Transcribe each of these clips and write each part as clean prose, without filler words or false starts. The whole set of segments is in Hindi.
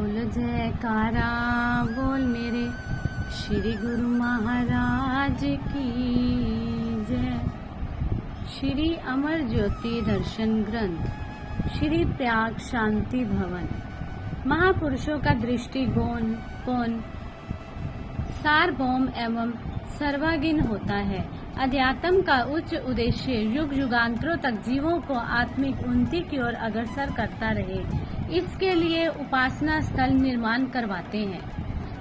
बोल जयकारा बोल मेरे श्री गुरु महाराज की जय। श्री अमर ज्योति दर्शन ग्रंथ श्री प्रयाग शांति भवन महापुरुषों का दृष्टिकोण सार्वभौम एवं सर्वांगीण होता है। अध्यात्म का उच्च उद्देश्य युग युगांतरों तक जीवों को आत्मिक उन्नति की ओर अग्रसर करता रहे। इसके लिए उपासना स्थल निर्माण करवाते हैं।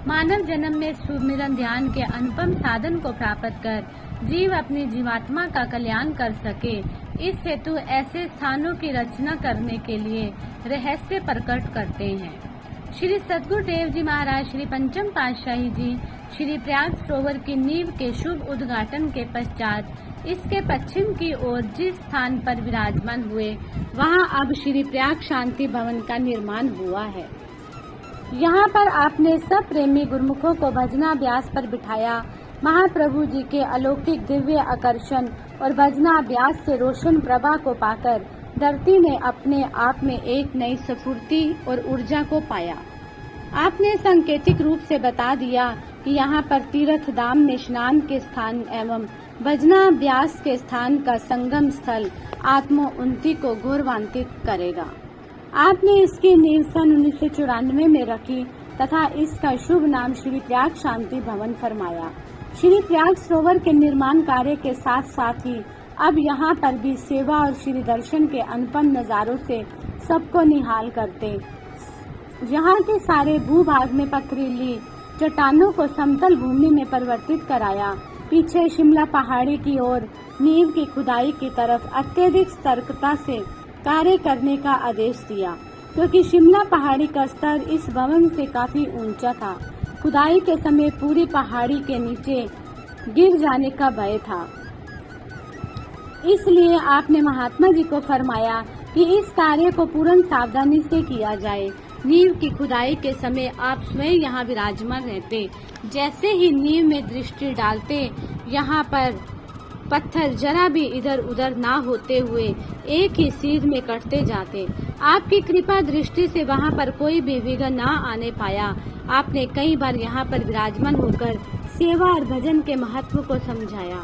मानव जन्म में सुमिरन ध्यान के अनुपम साधन को प्राप्त कर जीव अपनी जीवात्मा का कल्याण कर सके, इस हेतु ऐसे स्थानों की रचना करने के लिए रहस्य प्रकट करते हैं। श्री सद्गुरुदेव जी महाराज श्री पंचम पातशाही जी श्री प्रयाग सरोवर की नींव के शुभ उद्घाटन के पश्चात इसके पश्चिम की ओर जिस स्थान पर विराजमान हुए, वहां अब श्री प्रयाग शांति भवन का निर्माण हुआ है। यहाँ पर आपने सब प्रेमी गुरुमुखों को भजनाभ्यास पर बिठाया। महाप्रभु जी के अलौकिक दिव्य आकर्षण और भजनाभ्यास से रोशन प्रभा को पाकर धरती ने अपने आप में एक नई स्फूर्ति और ऊर्जा को पाया। आपने सांकेतिक रूप से बता दिया कि यहाँ पर तीर्थ धाम में स्नान के स्थान एवं भजनाभ्यास के स्थान का संगम स्थल आत्म उन्नति को गौरवान्वित करेगा। आपने इसकी नींव सन 1994 में रखी तथा इसका शुभ नाम श्री प्रयाग शांति भवन फरमाया। श्री प्रयाग सरोवर के निर्माण कार्य के साथ साथ ही अब यहाँ पर भी सेवा और श्री दर्शन के अनुपम नजारों से सबको निहाल करते। यहाँ के सारे भूभाग में पथरीली चट्टानों को समतल भूमि में परिवर्तित कराया। पीछे शिमला पहाड़ी की ओर नींव की खुदाई की तरफ अत्यधिक सतर्कता से कार्य करने का आदेश दिया, क्योंकि शिमला पहाड़ी का स्तर इस भवन से काफी ऊंचा था। खुदाई के समय पूरी पहाड़ी के नीचे गिर जाने का भय था। इसलिए आपने महात्मा जी को फरमाया कि इस कार्य को पूर्ण सावधानी से किया जाए। नींव की खुदाई के समय आप स्वयं यहाँ विराजमान रहते। जैसे ही नींव में दृष्टि डालते, यहाँ पर पत्थर जरा भी इधर उधर ना होते हुए एक ही सीध में कटते जाते। आपकी कृपा दृष्टि से वहाँ पर कोई भी विघ्न ना आने पाया। आपने कई बार यहाँ पर विराजमान होकर सेवा और भजन के महत्व को समझाया।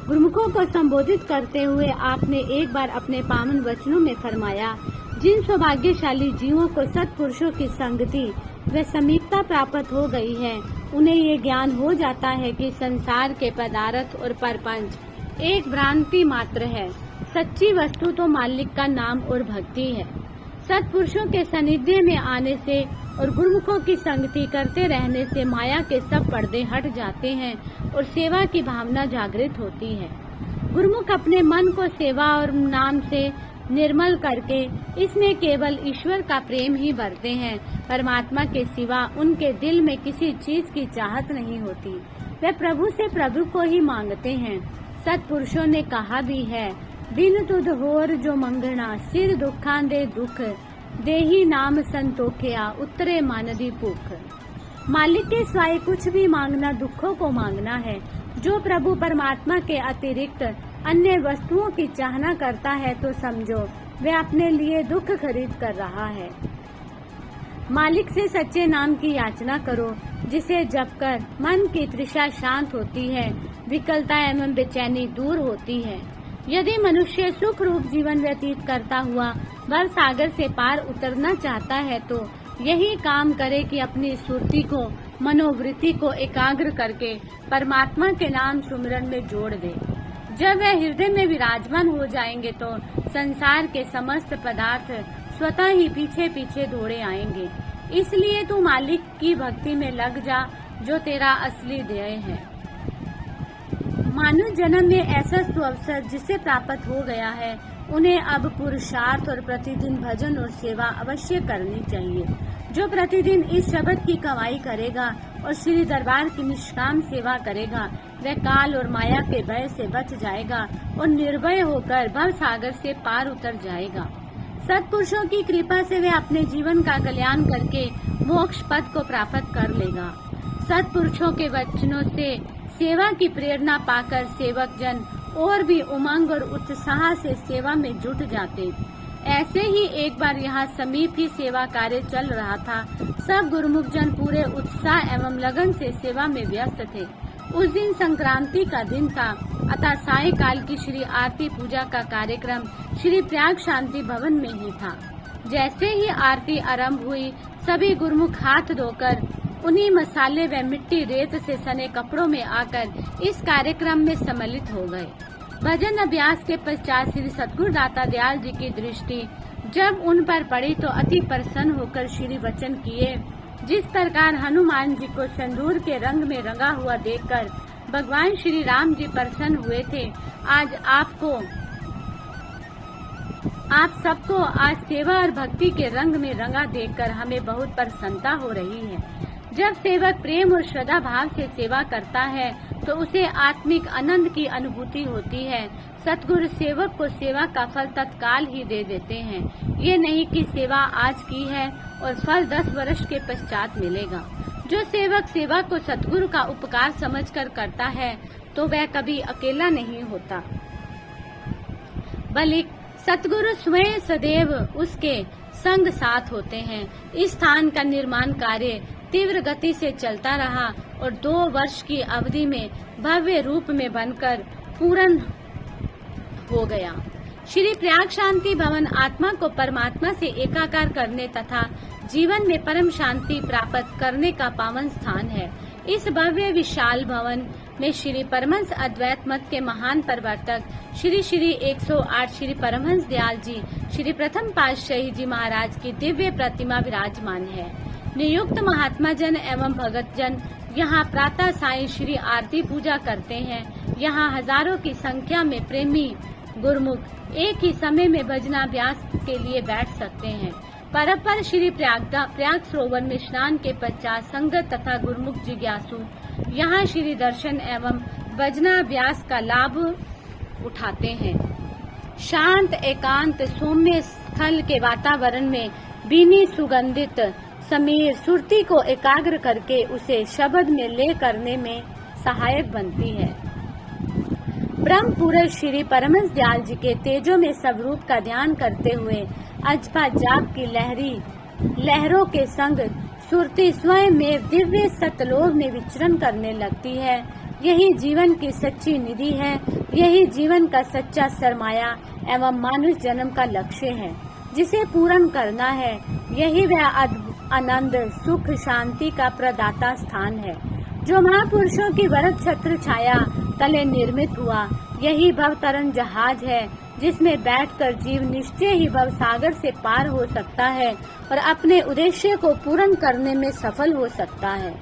गुरुमुखों को संबोधित करते हुए आपने एक बार अपने पावन वचनों में फरमाया, जिन सौभाग्यशाली जीवों को सत्पुरुषों की संगति व समीपता प्राप्त हो गई है, उन्हें ये ज्ञान हो जाता है कि संसार के पदार्थ और प्रपंच एक भ्रांति मात्र है। सच्ची वस्तु तो मालिक का नाम और भक्ति है। सत्पुरुषों के सानिध्य में आने से और गुरुमुखों की संगति करते रहने से माया के सब पर्दे हट जाते हैं और सेवा की भावना जागृत होती है। गुरुमुख अपने मन को सेवा और नाम से निर्मल करके इसमें केवल ईश्वर का प्रेम ही भरते हैं। परमात्मा के सिवा उनके दिल में किसी चीज की चाहत नहीं होती। वे प्रभु से प्रभु को ही मांगते हैं। सत्पुरुषों ने कहा भी है, बिन तुध होर जो मंगना, सिर दुखा दे दुख, देही नाम संतोखिया, उतरे मानदी भूख। मालिक के सिवाय कुछ भी मांगना दुखों को मांगना है। जो प्रभु परमात्मा के अतिरिक्त अन्य वस्तुओं की चाहना करता है तो समझो वह अपने लिए दुख खरीद कर रहा है। मालिक से सच्चे नाम की याचना करो, जिसे जप कर मन की तृषा शांत होती है, विकलता एवं बेचैनी दूर होती है। यदि मनुष्य सुख रूप जीवन व्यतीत करता हुआ भव सागर से पार उतरना चाहता है तो यही काम करे कि अपनी सुरती को मनोवृत्ति को एकाग्र करके परमात्मा के नाम सुमिरन में जोड़ दे। जब वह हृदय में विराजमान हो जाएंगे तो संसार के समस्त पदार्थ स्वतः ही पीछे पीछे दौड़े आएंगे। इसलिए तू मालिक की भक्ति में लग जा, जो तेरा असली ध्येय है। मानव जन्म में ऐसा सुअवसर जिसे प्राप्त हो गया है, उन्हें अब पुरुषार्थ और प्रतिदिन भजन और सेवा अवश्य करनी चाहिए। जो प्रतिदिन इस शब्द की कमाई करेगा और श्री दरबार की निष्काम सेवा करेगा, वह काल और माया के भय से बच जाएगा और निर्भय होकर भव सागर से पार उतर जाएगा। सत्पुरुषों की कृपा से वह अपने जीवन का कल्याण करके मोक्ष पद को प्राप्त कर लेगा। सत्पुरुषों के वचनों से सेवा की प्रेरणा पाकर सेवक जन और भी उमंग और उत्साह से सेवा में जुट जाते। ऐसे ही एक बार यहाँ समीप ही सेवा कार्य चल रहा था। सब गुरुमुख जन पूरे उत्साह एवं लगन से सेवा में व्यस्त थे। उस दिन संक्रांति का दिन था, अतः सायंकाल की श्री आरती पूजा का कार्यक्रम श्री प्रयाग शांति भवन में ही था। जैसे ही आरती आरंभ हुई, सभी गुरुमुख हाथ धोकर उन्हीं मसाले व मिट्टी रेत से सने कपड़ों में आकर इस कार्यक्रम में सम्मिलित हो गए। भजन अभ्यास के पश्चात श्री सतगुरु दाता दयाल जी की दृष्टि जब उन पर पड़ी तो अति प्रसन्न होकर श्री वचन किए, जिस प्रकार हनुमान जी को सिंदूर के रंग में रंगा हुआ देखकर भगवान श्री राम जी प्रसन्न हुए थे, आज आप सबको आज सेवा और भक्ति के रंग में रंगा देखकर हमें बहुत प्रसन्नता हो रही है। जब सेवक प्रेम और श्रद्धा भाव से सेवा करता है तो उसे आत्मिक आनंद की अनुभूति होती है। सतगुरु सेवक को सेवा का फल तत्काल ही दे देते हैं। ये नहीं कि सेवा आज की है और फल 10 वर्ष के पश्चात मिलेगा। जो सेवक सेवा को सतगुरु का उपकार समझकर करता है तो वह कभी अकेला नहीं होता, बल्कि सतगुरु स्वयं सदैव उसके संग साथ होते हैं। इस स्थान का निर्माण कार्य तीव्र गति से चलता रहा और 2 वर्ष की अवधि में भव्य रूप में बनकर पूर्ण हो गया। श्री प्रयाग शांति भवन आत्मा को परमात्मा से एकाकार करने तथा जीवन में परम शांति प्राप्त करने का पावन स्थान है। इस भव्य विशाल भवन में श्री परमहंस अद्वैत मत के महान प्रवर्तक श्री 108 श्री परमहंस दयाल जी श्री प्रथम पातशाही जी महाराज की दिव्य प्रतिमा विराजमान है। नियुक्त महात्मा जन एवं भगत जन यहाँ प्रातः सायं श्री आरती पूजा करते हैं। यहाँ हजारों की संख्या में प्रेमी गुरुमुख एक ही समय में भजनाभ्यास के लिए बैठ सकते हैं। परपर श्री प्रयाग सरोवर में स्नान के पश्चात संगत तथा गुरुमुख जिज्ञासु यहाँ श्री दर्शन एवं भजनाभ्यास का लाभ उठाते हैं। शांत एकांत सौम्य स्थल के वातावरण में बीनी सुगंधित समीर सुरती को एकाग्र करके उसे शब्द में ले करने में सहायक बनती है। ब्रह्म पुरुष श्री परमहंस दयाल जी के तेजो में स्वरूप का ध्यान करते हुए अजपा जाप की लहरों के संग सुरती स्वयं में दिव्य सतलोक में विचरण करने लगती है। यही जीवन की सच्ची निधि है, यही जीवन का सच्चा सरमाया एवं मानुष जन्म का लक्ष्य है, जिसे पूर्ण करना है। यही वह आनंद सुख शांति का प्रदाता स्थान है जो महापुरुषों की वरद छत्र छाया तले निर्मित हुआ। यही भवतरण जहाज है जिसमें बैठकर जीव निश्चय ही भव सागर से पार हो सकता है और अपने उद्देश्य को पूर्ण करने में सफल हो सकता है।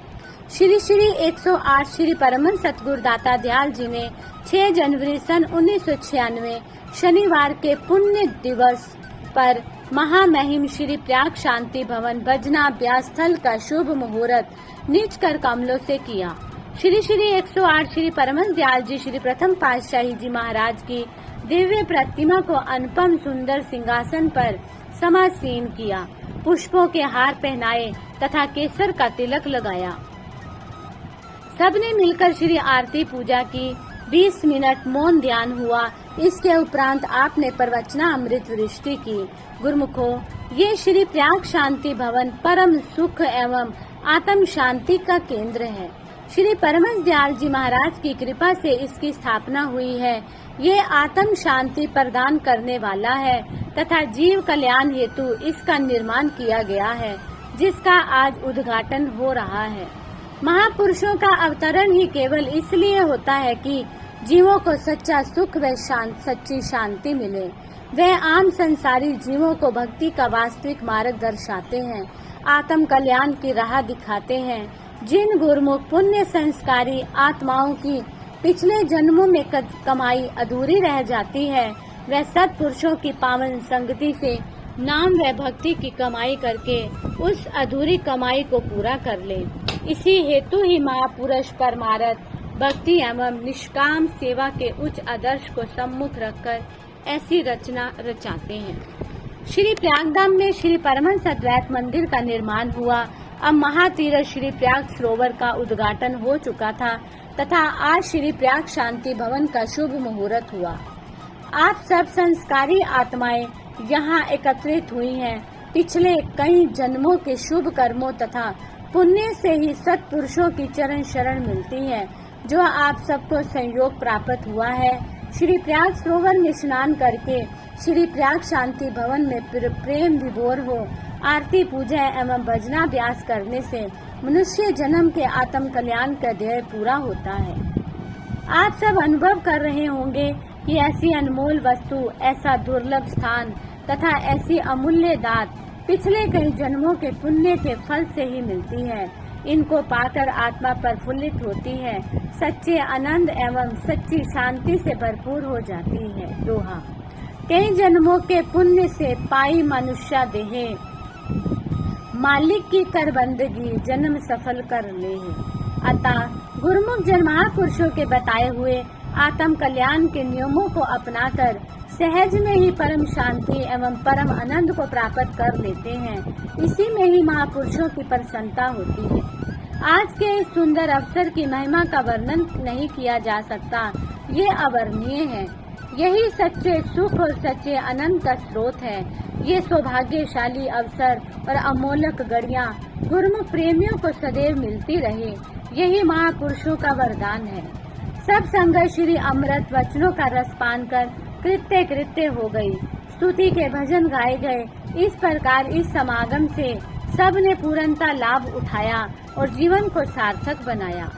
श्री 108 श्री परमहंस सतगुरु दाता दयाल जी ने 6 जनवरी सन 1996 शनिवार के पुण्य दिवस पर महामहिम श्री प्रयाग शांति भवन भजनाभ्यास स्थल का शुभ मुहूर्त नीच कर कमलों से किया। श्री 108 श्री परमहंस दयाल जी श्री प्रथम पातशाही जी महाराज की दिव्य प्रतिमा को अनुपम सुंदर सिंहासन पर समासीन किया, पुष्पों के हार पहनाए तथा केसर का तिलक लगाया। सबने मिलकर श्री आरती पूजा की। 20 मिनट मौन ध्यान हुआ। इसके उपरांत आपने प्रवचना अमृत वृष्टि की। गुरुमुखों, ये श्री प्रयाग शांति भवन परम सुख एवं आत्म शांति का केंद्र है। श्री परमहंस दयाल जी महाराज की कृपा से इसकी स्थापना हुई है। ये आत्म शांति प्रदान करने वाला है तथा जीव कल्याण हेतु इसका निर्माण किया गया है, जिसका आज उद्घाटन हो रहा है। महापुरुषों का अवतरण ही केवल इसलिए होता है कि जीवों को सच्चा सुख व सच्ची शांति मिले। वह आम संसारी जीवों को भक्ति का वास्तविक मार्ग दर्शाते हैं, आत्म कल्याण की राह दिखाते हैं। जिन गुरुमुख पुण्य संस्कारी आत्माओं की पिछले जन्मों में कमाई अधूरी रह जाती है, वह सत्पुरुषों की पावन संगति से नाम व भक्ति की कमाई करके उस अधूरी कमाई को पूरा कर ले। इसी हेतु ही महापुरुष परमार्थ भक्ति एवं निष्काम सेवा के उच्च आदर्श को सम्मुख रखकर ऐसी रचना रचाते हैं। श्री प्रयागधाम में श्री परमहंस अद्वैत मंदिर का निर्माण हुआ। अब महातीर्थ श्री प्रयाग सरोवर का उद्घाटन हो चुका था तथा आज श्री प्रयाग शांति भवन का शुभ मुहूर्त हुआ। आप सब संस्कारी आत्माएं यहाँ एकत्रित हुई हैं। पिछले कई जन्मों के शुभ कर्मों तथा पुण्य से ही सत्पुरुषों की चरण शरण मिलती है, जो आप सबको संयोग प्राप्त हुआ है। श्री प्रयाग सरोवर में स्नान करके श्री प्रयाग शांति भवन में प्रेम विभोर हो आरती पूजा एवं भजनाभ्यास करने से मनुष्य जन्म के आत्म कल्याण का ध्येय पूरा होता है। आप सब अनुभव कर रहे होंगे कि ऐसी अनमोल वस्तु, ऐसा दुर्लभ स्थान तथा ऐसी अमूल्य दात पिछले कई जन्मों के पुण्य के फल से ही मिलती है। इनको पाकर आत्मा प्रफुल्लित होती है, सच्चे आनंद एवं सच्ची शांति से भरपूर हो जाती है। दोहा, कई जन्मों के पुण्य से पाई मनुष्य देहे, मालिक की कर बंदगी जन्म सफल कर ले। अतः गुरुमुख जन महापुरुषों के बताए हुए आत्म कल्याण के नियमों को अपनाकर सहज में ही परम शांति एवं परम आनंद को प्राप्त कर लेते हैं। इसी में ही महापुरुषों की प्रसन्नता होती है। आज के इस सुंदर अवसर की महिमा का वर्णन नहीं किया जा सकता, ये अवर्णनीय है। यही सच्चे सुख और सच्चे आनंद का स्रोत है। ये सौभाग्यशाली अवसर और अमोलक घड़ियां गुरुमुख प्रेमियों को सदैव मिलती रहे, यही महापुरुषों का वरदान है। सब संगत श्री अमृत वचनों का रस पान कर कृत्य कृत्य हो गई। स्तुति के भजन गाए गए। इस प्रकार इस समागम से सब ने पूर्णता लाभ उठाया और जीवन को सार्थक बनाया।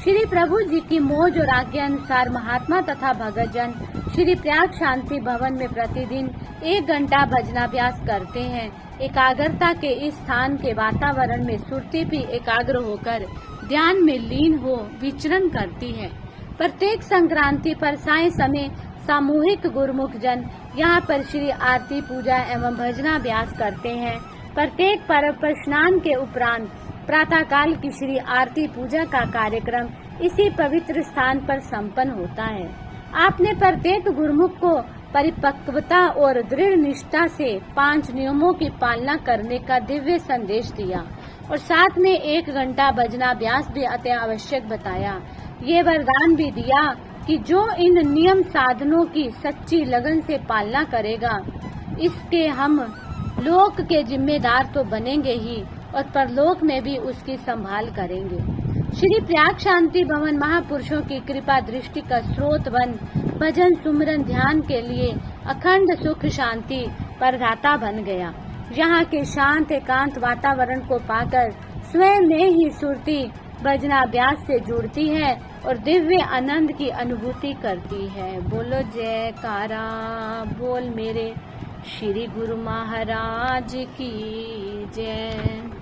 श्री प्रभु जी की मौज और आज्ञा अनुसार महात्मा तथा भगतजन श्री प्रयाग शांति भवन में प्रतिदिन 1 घंटा भजनाभ्यास करते हैं। एकाग्रता के इस स्थान के वातावरण में सुरती भी एकाग्र होकर ध्यान में लीन हो विचरण करती है। प्रत्येक संक्रांति पर साय समय सामूहिक गुरुमुख जन यहाँ पर श्री आरती पूजा एवं भजनाभ्यास करते हैं। प्रत्येक पर्व पर स्नान के उपरांत प्रातः काल की श्री आरती पूजा का कार्यक्रम इसी पवित्र स्थान पर संपन्न होता है। आपने प्रत्येक गुरुमुख को परिपक्वता और दृढ़ निष्ठा से 5 नियमों की पालना करने का दिव्य संदेश दिया और साथ में 1 घंटा भजनाभ्यास भी अति आवश्यक बताया। ये वरदान भी दिया कि जो इन नियम साधनों की सच्ची लगन से पालना करेगा, इसके हम लोक के जिम्मेदार तो बनेंगे ही और परलोक में भी उसकी संभाल करेंगे। श्री प्रयाग शांति भवन महापुरुषों की कृपा दृष्टि का स्रोत बन भजन सुमरन ध्यान के लिए अखंड सुख शांति प्रदाता बन गया। यहाँ के शांत एकांत वातावरण को पाकर स्वयं में ही सुरती भजनाभ्यास से जुड़ती है और दिव्य आनंद की अनुभूति करती है। बोलो जयकारा बोल मेरे श्री गुरु महाराज की जय।